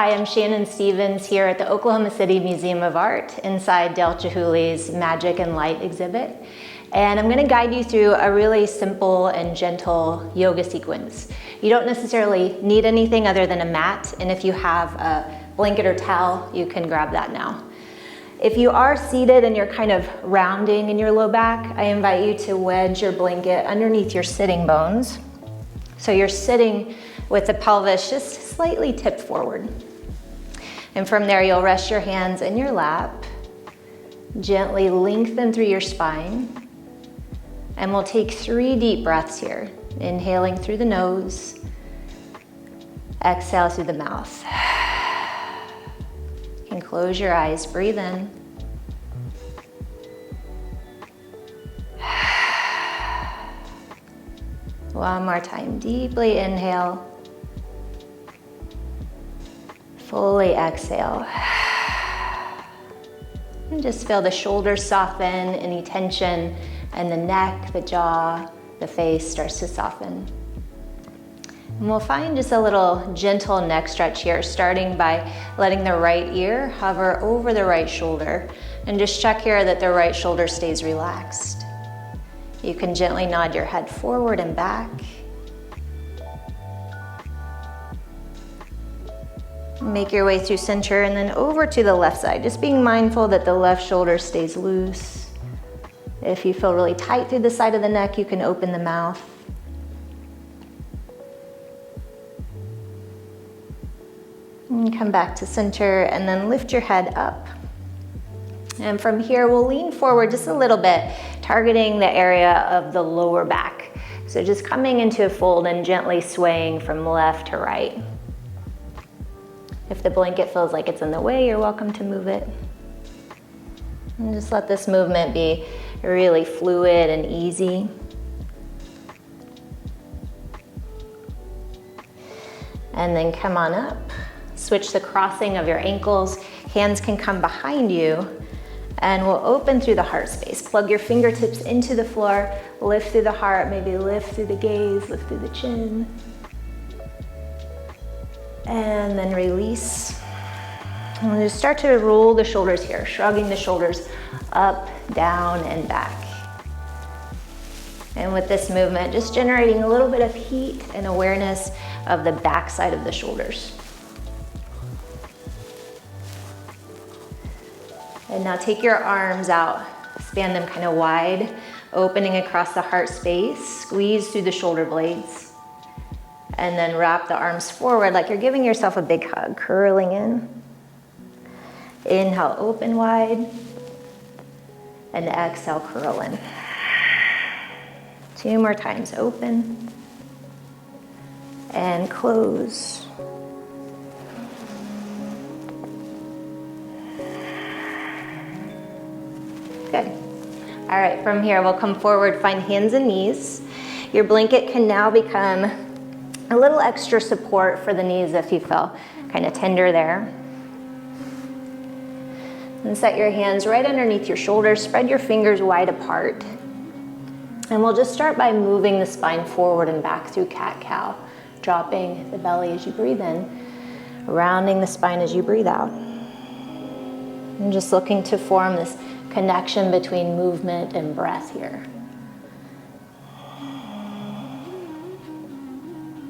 Hi, I'm Shannon Stevens here at the Oklahoma City Museum of Art inside Dale Chihuly's Magic and Light exhibit. And I'm going to guide you through a really simple and gentle yoga sequence. You don't necessarily need anything other than a mat, and if you have a blanket or towel, you can grab that now. If you are seated and you're kind of rounding in your low back, I invite you to wedge your blanket underneath your sitting bones. So you're sitting with the pelvis just slightly tipped forward. And from there, you'll rest your hands in your lap, gently lengthen through your spine, and we'll take 3 deep breaths here. Inhaling through the nose, exhale through the mouth. You can close your eyes, breathe in. One more time, deeply inhale. Fully exhale. And just feel the shoulders soften, any tension, and the neck, the jaw, the face starts to soften. And we'll find just a little gentle neck stretch here, starting by letting the right ear hover over the right shoulder. And just check here that the right shoulder stays relaxed. You can gently nod your head forward and back. Make your way through center and then over to the left side, just being mindful that the left shoulder stays loose. If you feel really tight through the side of the neck, you can open the mouth. And come back to center and then lift your head up. And from here, we'll lean forward just a little bit, targeting the area of the lower back. So just coming into a fold and gently swaying from left to right. If the blanket feels like it's in the way, you're welcome to move it. And just let this movement be really fluid and easy. And then come on up. Switch the crossing of your ankles. Hands can come behind you. And we'll open through the heart space. Plug your fingertips into the floor. Lift through the heart, maybe lift through the gaze, lift through the chin. And then release. And we'll just start to roll the shoulders here, shrugging the shoulders up, down, and back. And with this movement, just generating a little bit of heat and awareness of the back side of the shoulders. And now take your arms out, span them kind of wide, opening across the heart space, squeeze through the shoulder blades. And then wrap the arms forward like you're giving yourself a big hug, curling in. Inhale, open wide. And exhale, curl in. 2 more times, open. And close. Good. All right, from here, we'll come forward, find hands and knees. Your blanket can now become a little extra support for the knees if you feel kind of tender there. And set your hands right underneath your shoulders. Spread your fingers wide apart. And we'll just start by moving the spine forward and back through cat-cow, dropping the belly as you breathe in, rounding the spine as you breathe out. And just looking to form this connection between movement and breath here.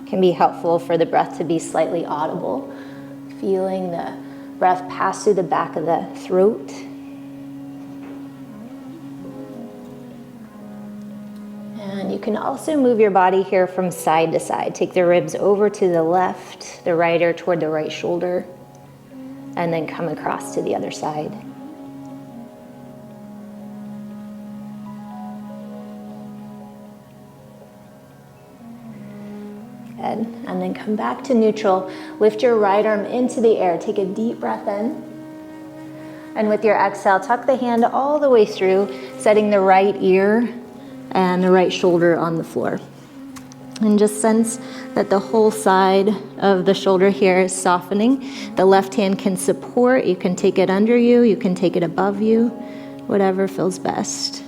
Can be helpful for the breath to be slightly audible, feeling the breath pass through the back of the throat. And you can also move your body here from side to side. Take the ribs over to the left, the right ear toward the right shoulder, and then come across to the other side. And then come back to neutral. Lift your right arm into the air. Take a deep breath in. And with your exhale, tuck the hand all the way through, setting the right ear and the right shoulder on the floor. And just sense that the whole side of the shoulder here is softening. The left hand can support. You can take it under you. You can take it above you. Whatever feels best.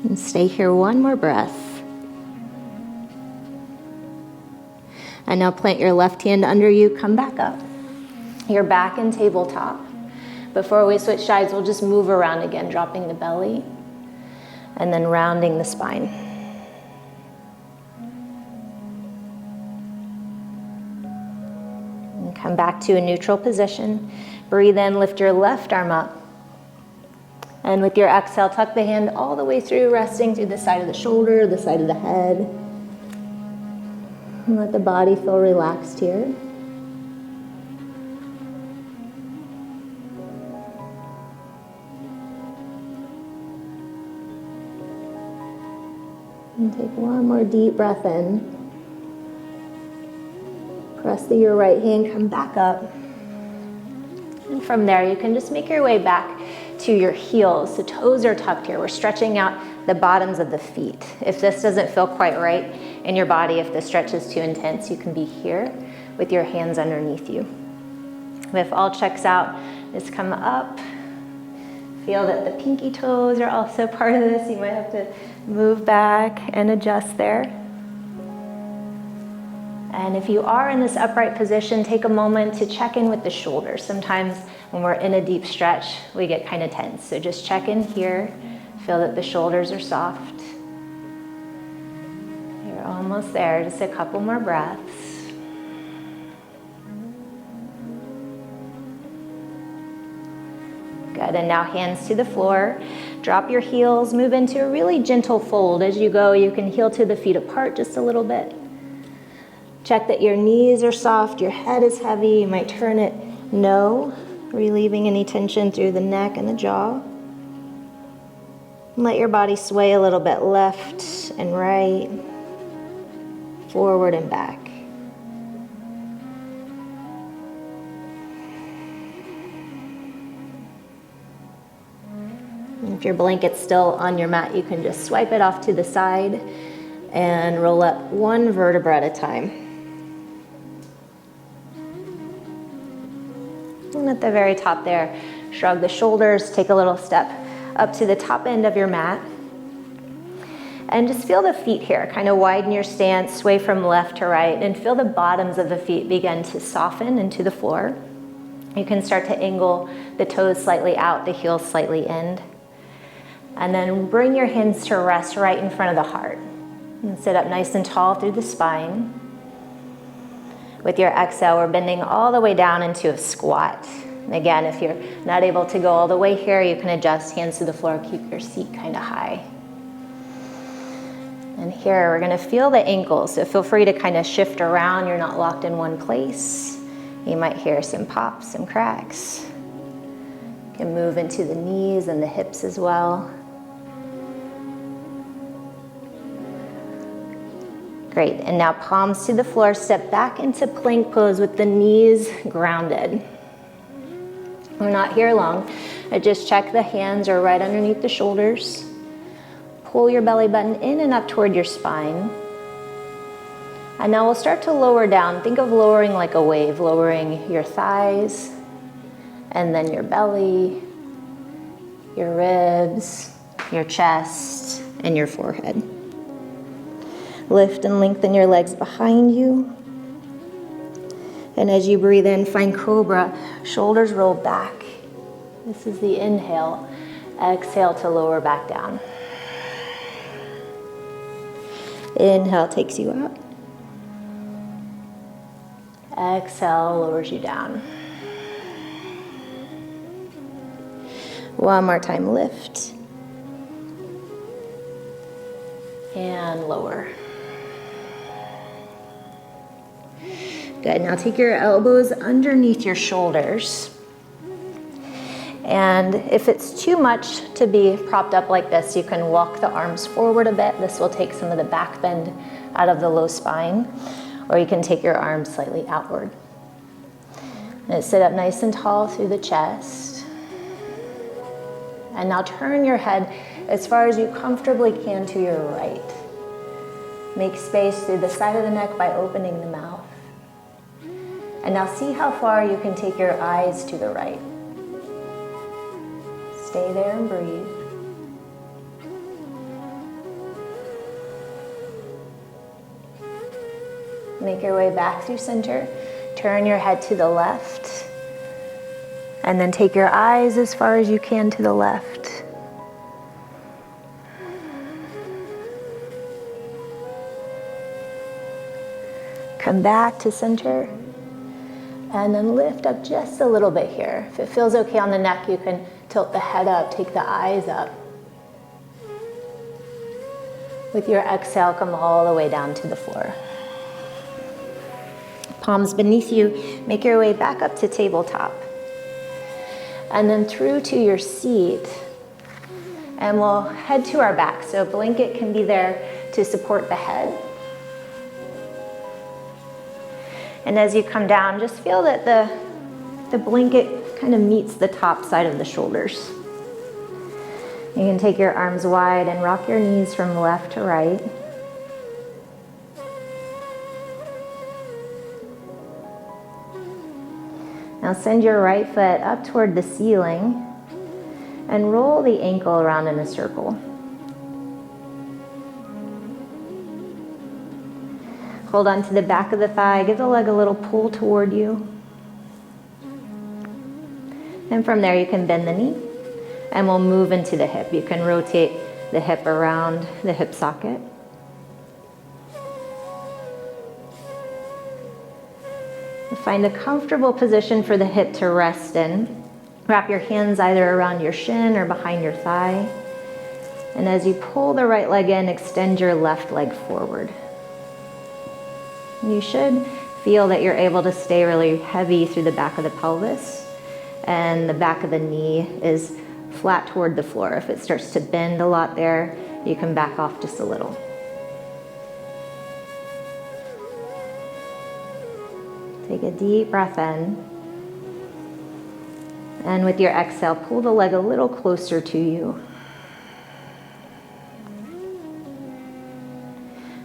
And stay here one more breath. And now plant your left hand under you, come back up. You're back in tabletop. Before we switch sides, we'll just move around again, dropping the belly and then rounding the spine. And come back to a neutral position. Breathe in, lift your left arm up. And with your exhale, tuck the hand all the way through, resting through the side of the shoulder, the side of the head. And let the body feel relaxed here. And take one more deep breath in. Press your right hand, come back up. And from there, you can just make your way back to your heels. The toes are tucked here. We're stretching out the bottoms of the feet. If this doesn't feel quite right in your body, if the stretch is too intense, you can be here with your hands underneath you. If all checks out, just come up. Feel that the pinky toes are also part of this. You might have to move back and adjust there. And if you are in this upright position, take a moment to check in with the shoulders. Sometimes when we're in a deep stretch, we get kind of tense. So just check in here. Feel that the shoulders are soft. You're almost there. Just a couple more breaths. Good. And now hands to the floor. Drop your heels. Move into a really gentle fold. As you go, you can heel to the feet apart just a little bit. Check that your knees are soft, your head is heavy. You might turn it no, relieving any tension through the neck and the jaw. Let your body sway a little bit left and right, forward and back. And if your blanket's still on your mat, you can just swipe it off to the side and roll up one vertebra at a time. And at the very top there, shrug the shoulders, take a little step up to the top end of your mat. And just feel the feet here, kind of widen your stance, sway from left to right, and feel the bottoms of the feet begin to soften into the floor. You can start to angle the toes slightly out, the heels slightly in. And then bring your hands to rest right in front of the heart. And sit up nice and tall through the spine. With your exhale, we're bending all the way down into a squat. And again, if you're not able to go all the way here, you can adjust hands to the floor, keep your seat kind of high. And here, we're gonna feel the ankles, so feel free to kind of shift around. You're not locked in one place. You might hear some pops, some cracks. You can move into the knees and the hips as well. Great, and now palms to the floor, step back into plank pose with the knees grounded. We're not here long. I just check the hands are right underneath the shoulders. Pull your belly button in and up toward your spine. And now we'll start to lower down. Think of lowering like a wave, lowering your thighs, and then your belly, your ribs, your chest, and your forehead. Lift and lengthen your legs behind you. And as you breathe in, find cobra, shoulders roll back. This is the inhale. Exhale to lower back down. Inhale takes you up. Exhale lowers you down. One more time, lift. And lower. Good, now take your elbows underneath your shoulders. And if it's too much to be propped up like this, you can walk the arms forward a bit. This will take some of the back bend out of the low spine, or you can take your arms slightly outward. And sit up nice and tall through the chest. And now turn your head as far as you comfortably can to your right. Make space through the side of the neck by opening the mouth. And now see how far you can take your eyes to the right. Stay there and breathe. Make your way back through center. Turn your head to the left. And then take your eyes as far as you can to the left. Come back to center. And then lift up just a little bit here. If it feels okay on the neck, you can tilt the head up, take the eyes up. With your exhale, come all the way down to the floor. Palms beneath you, make your way back up to tabletop. And then through to your seat. And we'll head to our back. So a blanket can be there to support the head. And as you come down, just feel that the blanket kind of meets the top side of the shoulders. You can take your arms wide and rock your knees from left to right. Now send your right foot up toward the ceiling and roll the ankle around in a circle. Hold on to the back of the thigh, give the leg a little pull toward you. And from there you can bend the knee and we'll move into the hip. You can rotate the hip around the hip socket. Find a comfortable position for the hip to rest in. Wrap your hands either around your shin or behind your thigh. And as you pull the right leg in, extend your left leg forward. You should feel that you're able to stay really heavy through the back of the pelvis, and the back of the knee is flat toward the floor. If it starts to bend a lot there, you can back off just a little. Take a deep breath in. And with your exhale, pull the leg a little closer to you.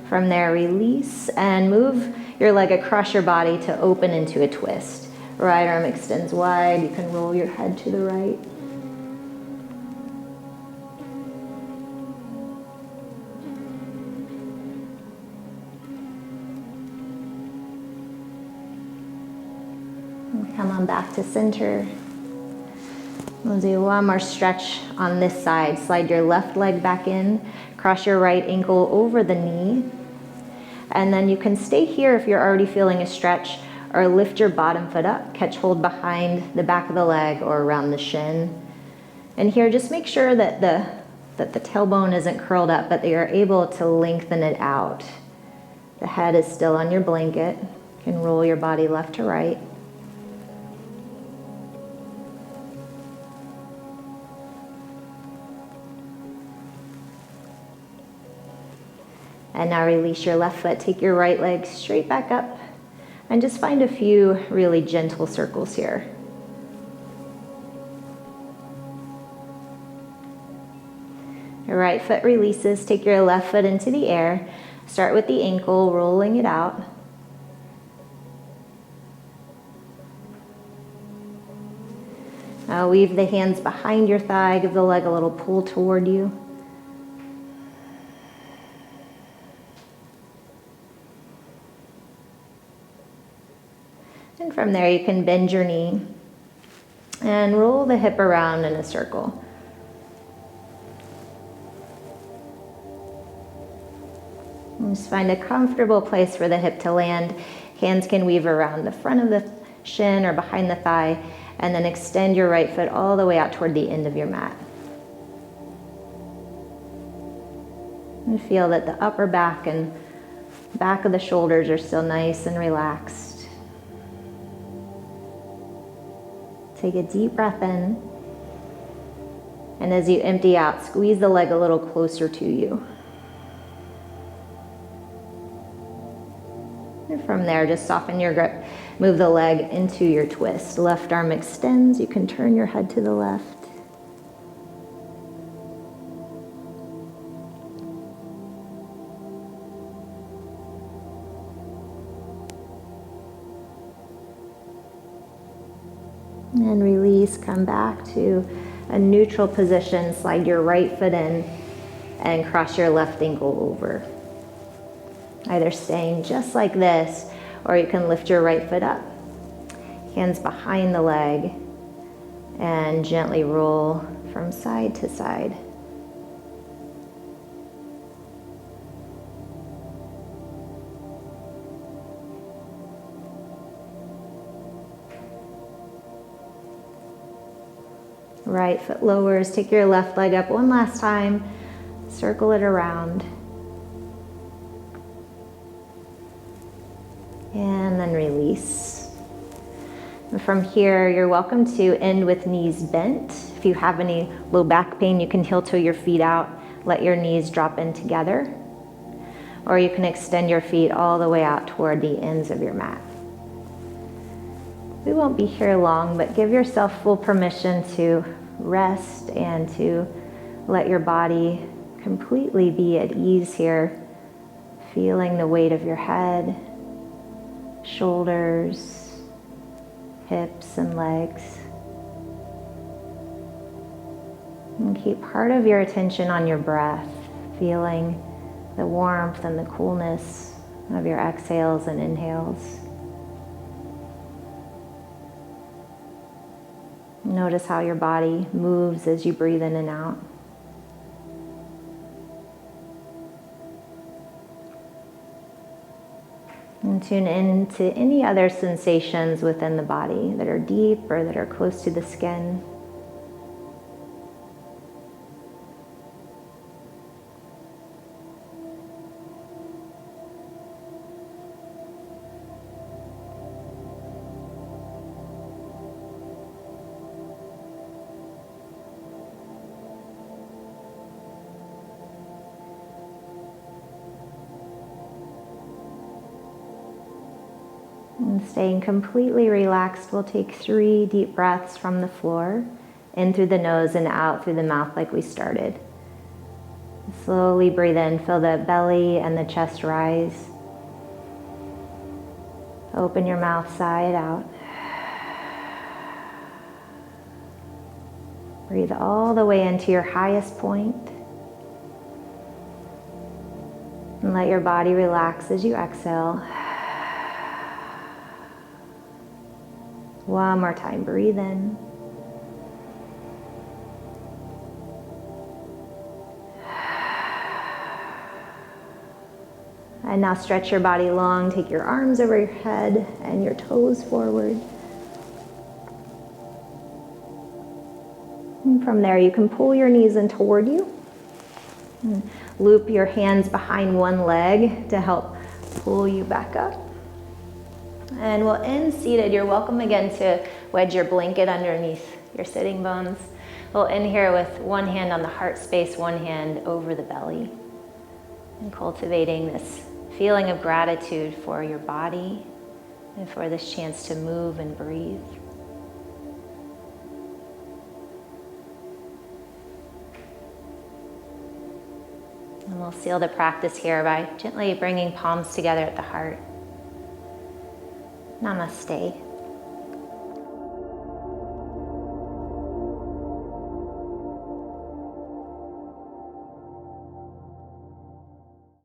From there, release and move your leg across your body to open into a twist. Right arm extends wide. You can roll your head to the right. Come on back to center. We'll do one more stretch on this side. Slide your left leg back in, cross your right ankle over the knee, and then you can stay here if you're already feeling a stretch, or lift your bottom foot up, catch hold behind the back of the leg or around the shin. And here, just make sure that the tailbone isn't curled up, but that you're able to lengthen it out. The head is still on your blanket. You can roll your body left to right. And now release your left foot, take your right leg straight back up, and just find a few really gentle circles here. Your right foot releases, take your left foot into the air, start with the ankle, rolling it out. Now weave the hands behind your thigh, give the leg a little pull toward you. And from there you can bend your knee and roll the hip around in a circle. And just find a comfortable place for the hip to land. Hands can weave around the front of the shin or behind the thigh, and then extend your right foot all the way out toward the end of your mat. And feel that the upper back and back of the shoulders are still nice and relaxed. Take a deep breath in, and as you empty out, squeeze the leg a little closer to you. And from there, just soften your grip. Move the leg into your twist. Left arm extends. You can turn your head to the left. And release, come back to a neutral position. Slide your right foot in and cross your left ankle over. either staying just like this, or you can lift your right foot up, hands behind the leg, and gently roll from side to side. Right foot lowers, take your left leg up one last time, circle it around. And then release. And from here, you're welcome to end with knees bent. If you have any low back pain, you can heel toe your feet out, let your knees drop in together. Or you can extend your feet all the way out toward the ends of your mat. We won't be here long, but give yourself full permission to rest and to let your body completely be at ease here, feeling the weight of your head, shoulders, hips, and legs. And keep part of your attention on your breath, feeling the warmth and the coolness of your exhales and inhales. Notice how your body moves as you breathe in and out. And tune in to any other sensations within the body that are deep or that are close to the skin. And staying completely relaxed, we'll take 3 deep breaths from the floor, in through the nose and out through the mouth like we started. Slowly breathe in, feel the belly and the chest rise. Open your mouth side out. Breathe all the way into your highest point. And let your body relax as you exhale. One more time, breathe in. And now stretch your body long, take your arms over your head and your toes forward. And from there, you can pull your knees in toward you. And loop your hands behind one leg to help pull you back up. And we'll end seated. You're welcome again to wedge your blanket underneath your sitting bones. We'll end here with one hand on the heart space, one hand over the belly. And cultivating this feeling of gratitude for your body and for this chance to move and breathe. And we'll seal the practice here by gently bringing palms together at the heart. Namaste.